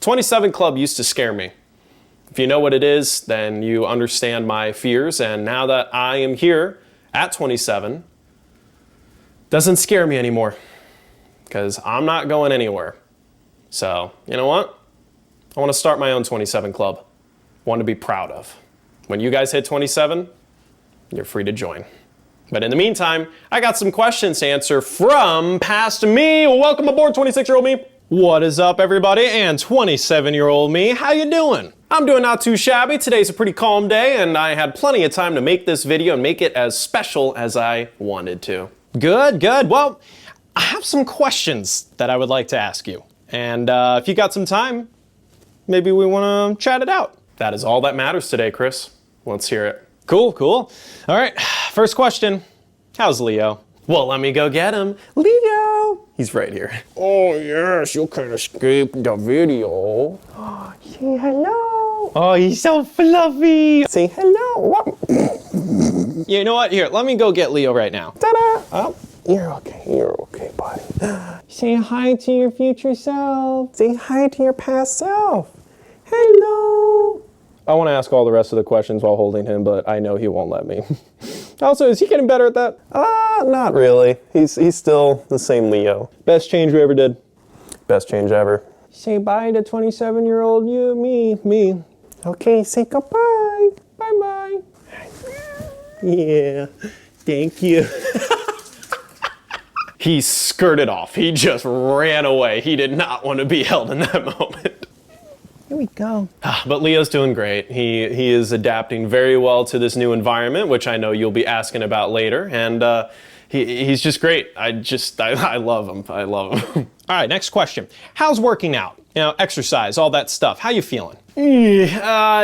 27 Club used to scare me. If you know what it is, then you understand my fears, and now that I am here at 27, doesn't scare me anymore, because I'm not going anywhere. So, you know what? I want to start my own 27 Club. One to be proud of. When you guys hit 27, you're free to join. But in the meantime, I got some questions to answer from past me. Welcome aboard, 26-year-old me. What is up, everybody, and 27-year-old me, how you doing? I'm doing not too shabby. Today's a pretty calm day, and I had plenty of time to make this video and make it as special as I wanted to. Good. Well, I have some questions that I would like to ask you. And if you got some time, maybe we want to chat it out. That is all that matters today, Chris. Let's hear it. Cool. All right, first question. How's Leo? Well, let me go get him. Leo! He's right here. Oh yes, you can escape the video. Say hello. Oh, he's so fluffy. Say hello. You know what? Here, let me go get Leo right now. Ta-da! Oh, you're okay, buddy. Say hi to your future self. Say hi to your past self. Hello. I want to ask all the rest of the questions while holding him, but I know he won't let me. Also, is he getting better at that? Not really. He's still the same Leo. Best change we ever did. Best change ever. Say bye to 27-year-old you, me. Okay, say goodbye. Bye. Yeah, thank you. He skirted off. He just ran away. He did not want to be held in that moment. Here we go. But Leo's doing great. He is adapting very well to this new environment, which I know you'll be asking about later. And he's just great. I love him. All right, next question. How's working out? You know, exercise, all that stuff. How you feeling? I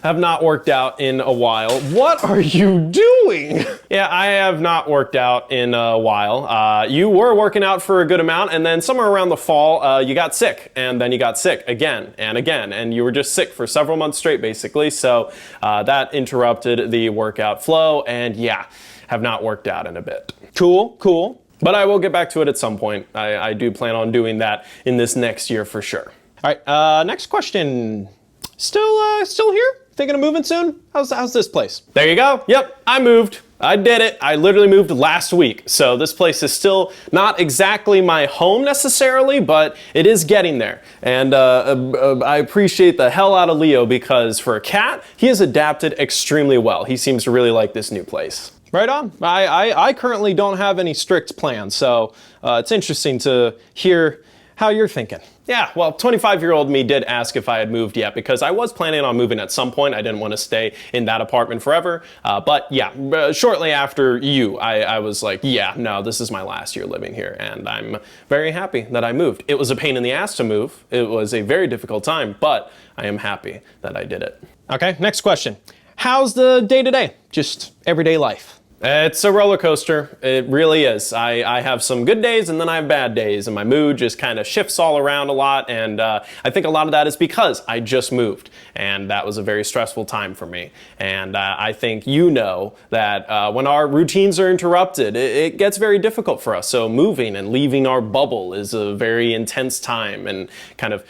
have not worked out in a while. What are you doing? Yeah, I have not worked out in a while. You were working out for a good amount, and then somewhere around the fall, you got sick, and then you got sick again and again, and you were just sick for several months straight, basically. So that interrupted the workout flow, and yeah, have not worked out in a bit. Cool. But I will get back to it at some point. I do plan on doing that in this next year for sure. All right, next question. Still here? Thinking of moving soon? How's this place? There you go. Yep, I moved. I did it. I literally moved last week. So this place is still not exactly my home necessarily, but it is getting there. And I appreciate the hell out of Leo because for a cat, he has adapted extremely well. He seems to really like this new place. Right on. I currently don't have any strict plans, so it's interesting to hear how you're thinking. Yeah, well, 25-year-old me did ask if I had moved yet because I was planning on moving at some point. I didn't want to stay in that apartment forever. But yeah, shortly after you, I was like, yeah, no, this is my last year living here. And I'm very happy that I moved. It was a pain in the ass to move. It was a very difficult time, but I am happy that I did it. Okay, next question. How's the day-to-day? Just everyday life. It's a roller coaster. It really is. I have some good days and then I have bad days and my mood just kind of shifts all around a lot, and I think a lot of that is because I just moved and that was a very stressful time for me. And I think you know that when our routines are interrupted, it gets very difficult for us. So moving and leaving our bubble is a very intense time and kind of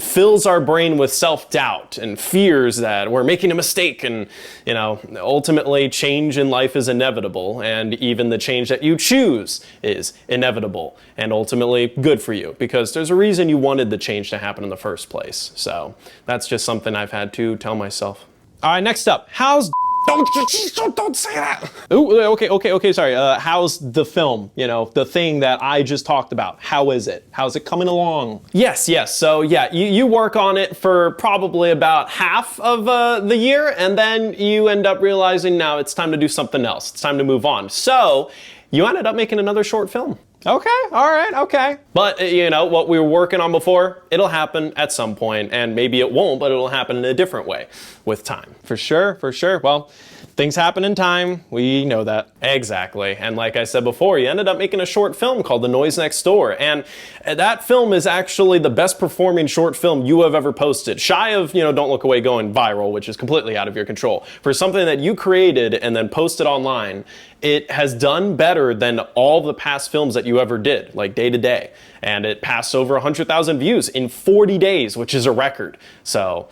fills our brain with self-doubt and fears that we're making a mistake, and you know, ultimately change in life is inevitable, and even the change that you choose is inevitable and ultimately good for you because there's a reason you wanted the change to happen in the first place. So that's just something I've had to tell myself. All right, next up, how's Don't say that. Ooh, okay, sorry. How's the film? You know, the thing that I just talked about. How is it? How's it coming along? Yes. So yeah, you work on it for probably about half of the year, and then you end up realizing now it's time to do something else. It's time to move on. So you ended up making another short film. Okay, all right, okay. But you know, what we were working on before, it'll happen at some point, and maybe it won't, but it'll happen in a different way with time. For sure. Well, Things happen in time, we know that. Exactly, and like I said before, you ended up making a short film called The Noise Next Door, and that film is actually the best performing short film you have ever posted. Shy of, Don't Look Away going viral, which is completely out of your control. For something that you created and then posted online, it has done better than all the past films that you ever did, like Day to Day. And it passed over 100,000 views in 40 days, which is a record. So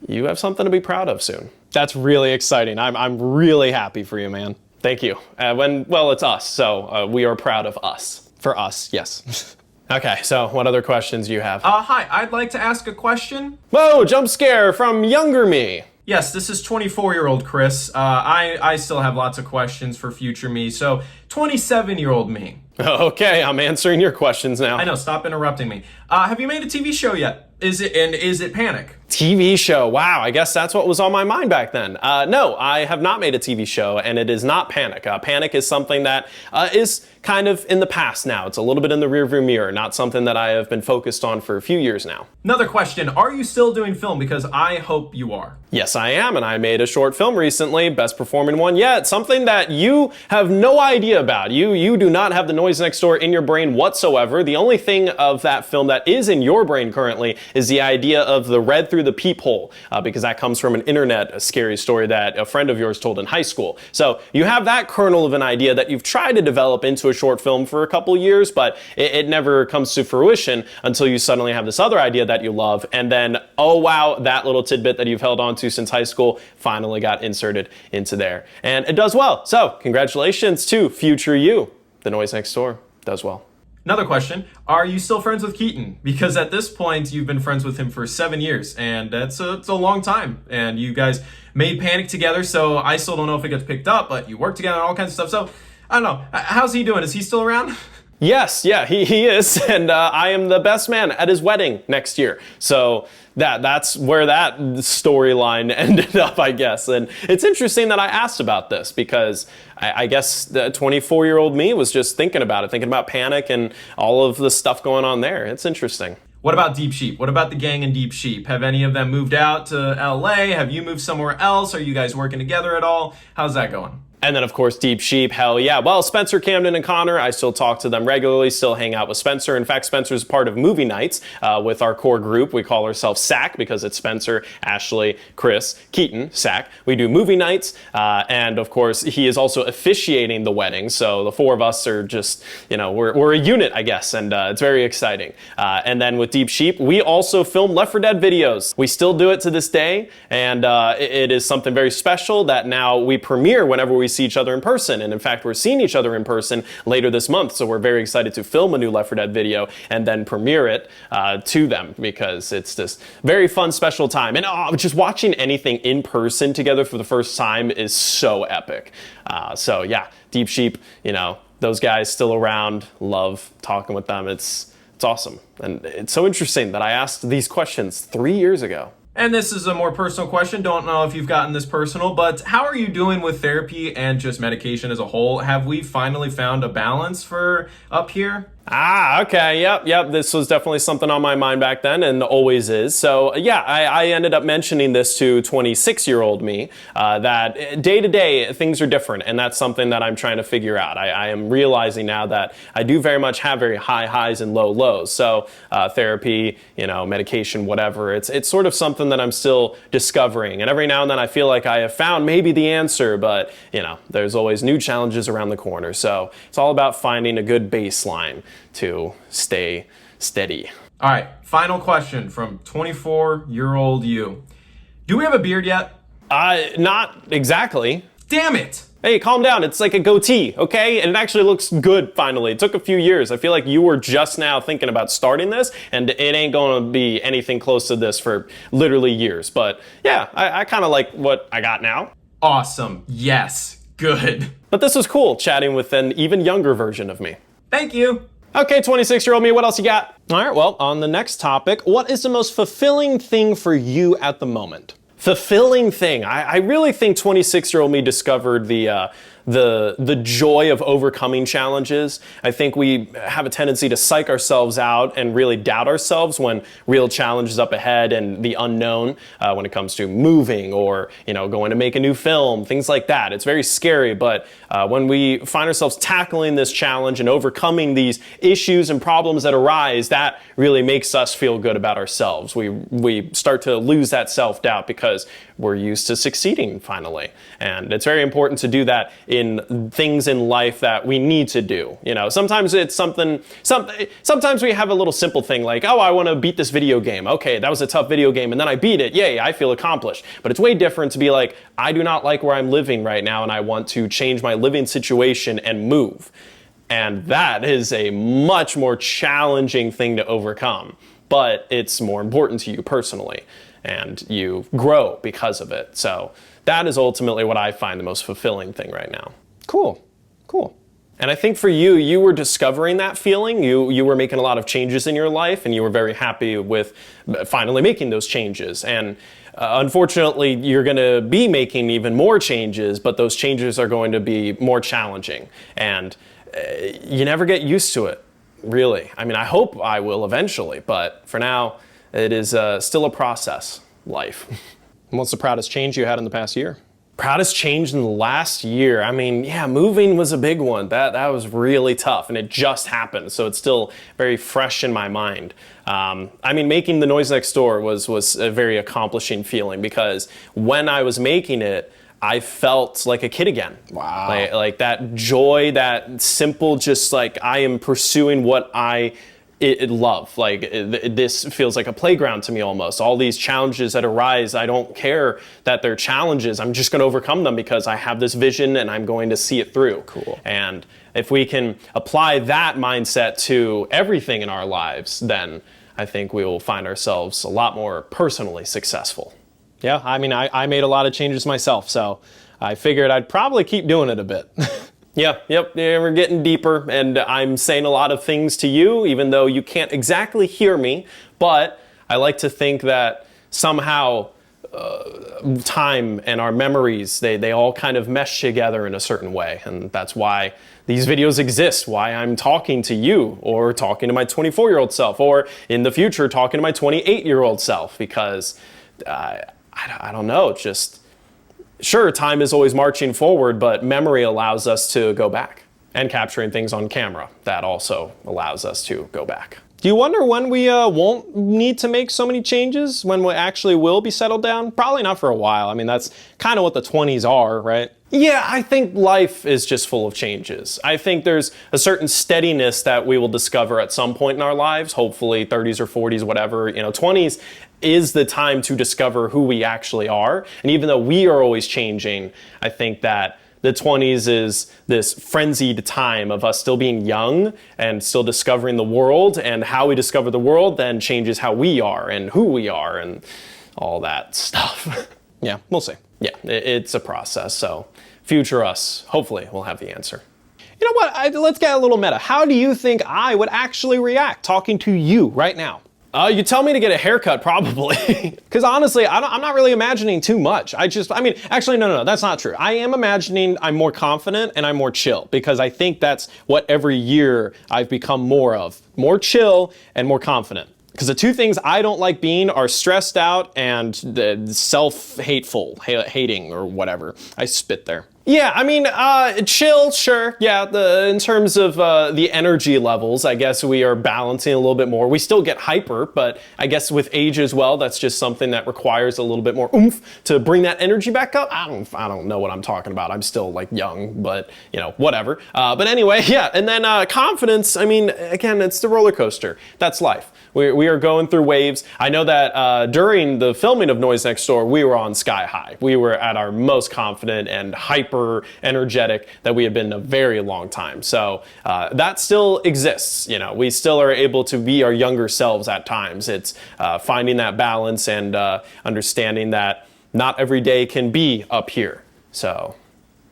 you have something to be proud of soon. That's really exciting. I'm really happy for you, man. Thank you. It's us, so we are proud of us. For us, yes. Okay, so what other questions do you have? Hi, I'd like to ask a question. Whoa, jump scare from younger me. Yes, this is 24-year-old Chris. I still have lots of questions for future me, so 27-year-old me. Okay, I'm answering your questions now. I know, stop interrupting me. Have you made a TV show yet? Is it Panic? TV show, wow, I guess that's what was on my mind back then. No, I have not made a TV show, and it is not Panic. Panic is something that is kind of in the past now. It's a little bit in the rearview mirror, not something that I have been focused on for a few years now. Another question, are you still doing film? Because I hope you are. Yes, I am, and I made a short film recently, best performing one yet, something that you have no idea about. You do not have The Noise Next Door in your brain whatsoever. The only thing of that film that is in your brain currently is the idea of the red through the peephole, because that comes from an internet scary story that a friend of yours told in high school. So you have that kernel of an idea that you've tried to develop into a short film for a couple years, but it never comes to fruition until you suddenly have this other idea that you love, and then, oh wow, that little tidbit that you've held on to since high school finally got inserted into there. And it does well. So congratulations to future you. The Noise Next Door does well. Another question, are you still friends with Keaton? Because at this point, you've been friends with him for 7 years, and it's a long time. And you guys made Panic together, so I still don't know if it gets picked up, but you work together and all kinds of stuff. So, I don't know. How's he doing? Is he still around? Yes, yeah, he is, and I am the best man at his wedding next year. So that's where that storyline ended up, I guess. And it's interesting that I asked about this because I guess the 24-year-old me was just thinking about Panic and all of the stuff going on there. It's interesting. What about Deep Sheep? What about the gang in Deep Sheep? Have any of them moved out to LA? Have you moved somewhere else? Are you guys working together at all? How's that going? And then, of course, Deep Sheep, hell yeah. Well, Spencer, Camden, and Connor, I still talk to them regularly, still hang out with Spencer. In fact, Spencer's part of movie nights with our core group. We call ourselves SAC because it's Spencer, Ashley, Chris, Keaton, SAC. We do movie nights, and of course, he is also officiating the wedding. So the four of us are just, we're a unit, I guess, and it's very exciting. And then with Deep Sheep, we also film Left 4 Dead videos. We still do it to this day, and it is something very special that now we premiere whenever we see each other in person. And in fact, we're seeing each other in person later this month. So we're very excited to film a new Left 4 Dead video and then premiere it to them because it's this very fun, special time. And just watching anything in person together for the first time is so epic. So yeah, Deep Sheep, those guys still around, love talking with them. It's awesome. And it's so interesting that I asked these questions 3 years ago. And this is a more personal question. Don't know if you've gotten this personal, but how are you doing with therapy and just medication as a whole? Have we finally found a balance for up here? Okay, yep. This was definitely something on my mind back then and always is. So yeah, I ended up mentioning this to 26-year-old me, that day to day things are different, and that's something that I'm trying to figure out. I am realizing now that I do very much have very high highs and low lows. So therapy, medication, whatever, it's sort of something that I'm still discovering. And every now and then I feel like I have found maybe the answer, but there's always new challenges around the corner. So it's all about finding a good baseline to stay steady. All right, final question from 24-year-old you. Do we have a beard yet? Not exactly. Damn it! Hey, calm down. It's like a goatee, okay? And it actually looks good, finally. It took a few years. I feel like you were just now thinking about starting this, and it ain't going to be anything close to this for literally years. But yeah, I kind of like what I got now. Awesome. Yes. Good. But this was cool, chatting with an even younger version of me. Thank you. Okay, 26-year-old me, what else you got? All right, well, on the next topic, what is the most fulfilling thing for you at the moment? Fulfilling thing. I really think 26-year-old me discovered the the joy of overcoming challenges. I think we have a tendency to psych ourselves out and really doubt ourselves when real challenges up ahead and the unknown when it comes to moving or going to make a new film, things like that. It's very scary, but when we find ourselves tackling this challenge and overcoming these issues and problems that arise, that really makes us feel good about ourselves. We start to lose that self-doubt because we're used to succeeding finally. And it's very important to do that in things in life that we need to do. Sometimes it's sometimes we have a little simple thing like, oh, I want to beat this video game. Okay, that was a tough video game and then I beat it. Yay, I feel accomplished. But it's way different to be like, I do not like where I'm living right now and I want to change my living situation and move. And that is a much more challenging thing to overcome, but it's more important to you personally, and you grow because of it. So that is ultimately what I find the most fulfilling thing right now. Cool. And I think for you, you were discovering that feeling. You were making a lot of changes in your life, and you were very happy with finally making those changes. And unfortunately, you're going to be making even more changes, but those changes are going to be more challenging. And you never get used to it, really. I mean, I hope I will eventually, but for now, it is still a process, life. And what's the proudest change you had in the past year? Proudest change in the last year. I mean, yeah, moving was a big one. That was really tough, and it just happened, so it's still very fresh in my mind. I mean, making The Noise Next Door was a very accomplishing feeling because when I was making it, I felt like a kid again. Wow. Like that joy, that simple, just like I am pursuing what I love. This feels like a playground to me almost. All these challenges that arise, I don't care that they're challenges. I'm just going to overcome them because I have this vision and I'm going to see it through. Cool. And if we can apply that mindset to everything in our lives, then I think we will find ourselves a lot more personally successful. Yeah, I mean, I made a lot of changes myself, so I figured I'd probably keep doing it a bit. Yeah, we're getting deeper, and I'm saying a lot of things to you, even though you can't exactly hear me, but I like to think that somehow time and our memories, they all kind of mesh together in a certain way, and that's why these videos exist, why I'm talking to you, or talking to my 24-year-old self, or in the future, talking to my 28-year-old self, because I don't know, just, sure, time is always marching forward, but memory allows us to go back. And capturing things on camera, that also allows us to go back. Do you wonder when we won't need to make so many changes? When we actually will be settled down? Probably not for a while. I mean, that's kind of what the 20s are, right? Yeah, I think life is just full of changes. I think there's a certain steadiness that we will discover at some point in our lives, hopefully 30s or 40s, whatever. 20s is the time to discover who we actually are. And even though we are always changing, I think that the 20s is this frenzied time of us still being young and still discovering the world, and how we discover the world then changes how we are and who we are and all that stuff. Yeah, we'll see. Yeah, it's a process, so future us, hopefully, will have the answer. You know what, let's get a little meta. How do you think I would actually react talking to you right now? You tell me to get a haircut, probably. Because honestly, I'm not really imagining too much. Actually, no, that's not true. I am imagining I'm more confident and I'm more chill, because I think that's what every year I've become more of. More chill and more confident. Because the two things I don't like being are stressed out and self-hateful, hating or whatever. I spit there. Yeah, I mean, chill, sure. Yeah, in terms of the energy levels, I guess we are balancing a little bit more. We still get hyper, but I guess with age as well, that's just something that requires a little bit more oomph to bring that energy back up. I don't know what I'm talking about. I'm still like young, but whatever. But anyway, yeah. And then confidence, I mean, again, it's the roller coaster. That's life. We are going through waves. I know that during the filming of Noise Next Door, we were on sky high. We were at our most confident and hyper energetic that we have been in a very long time. So that still exists. We still are able to be our younger selves at times. It's finding that balance and understanding that not every day can be up here. So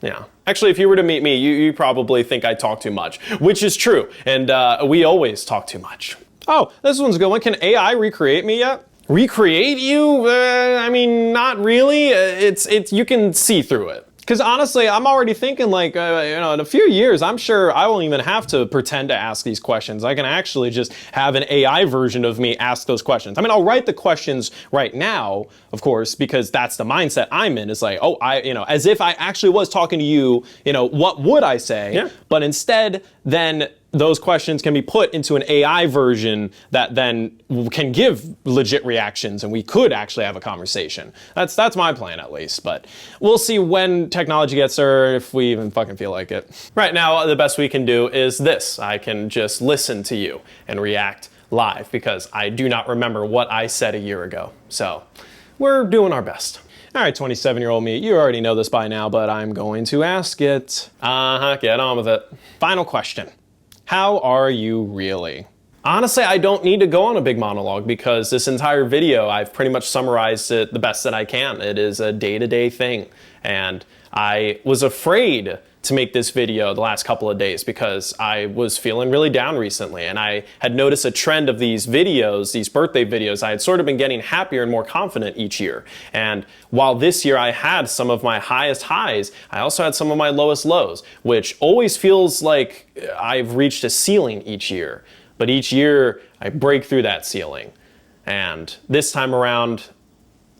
yeah. Actually, if you were to meet me, you probably think I talk too much, which is true. And we always talk too much. Oh, this one's a good one. Can AI recreate me yet? Recreate you? I mean, not really. You can see through it. Because honestly, I'm already thinking like, in a few years, I'm sure I won't even have to pretend to ask these questions. I can actually just have an AI version of me ask those questions. I mean, I'll write the questions right now, of course, because that's the mindset I'm in. It's like, oh, as if I actually was talking to you, what would I say? Yeah. But instead, then those questions can be put into an AI version that then can give legit reactions, and we could actually have a conversation. That's my plan, at least. But we'll see when technology gets there, if we even fucking feel like it. Right now, the best we can do is this. I can just listen to you and react live because I do not remember what I said a year ago. So we're doing our best. All right, 27-year-old me, you already know this by now, but I'm going to ask it. Get on with it. Final question. How are you really? Honestly, I don't need to go on a big monologue because this entire video, I've pretty much summarized it the best that I can. It is a day-to-day thing. And I was afraid to make this video the last couple of days because I was feeling really down recently, and I had noticed a trend of these videos, these birthday videos. I had sort of been getting happier and more confident each year. And while this year I had some of my highest highs, I also had some of my lowest lows, which always feels like I've reached a ceiling each year. But each year I break through that ceiling. And this time around,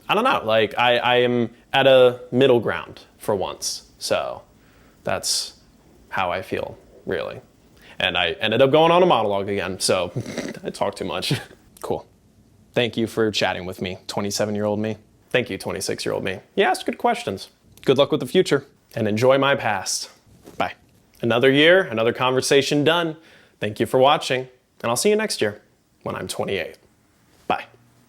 I don't know, like I am at a middle ground for once. So that's how I feel, really. And I ended up going on a monologue again, so I talk too much. Cool. Thank you for chatting with me, 27-year-old me. Thank you, 26-year-old me. You asked good questions. Good luck with the future. And enjoy my past. Bye. Another year, another conversation done. Thank you for watching, and I'll see you next year when I'm 28.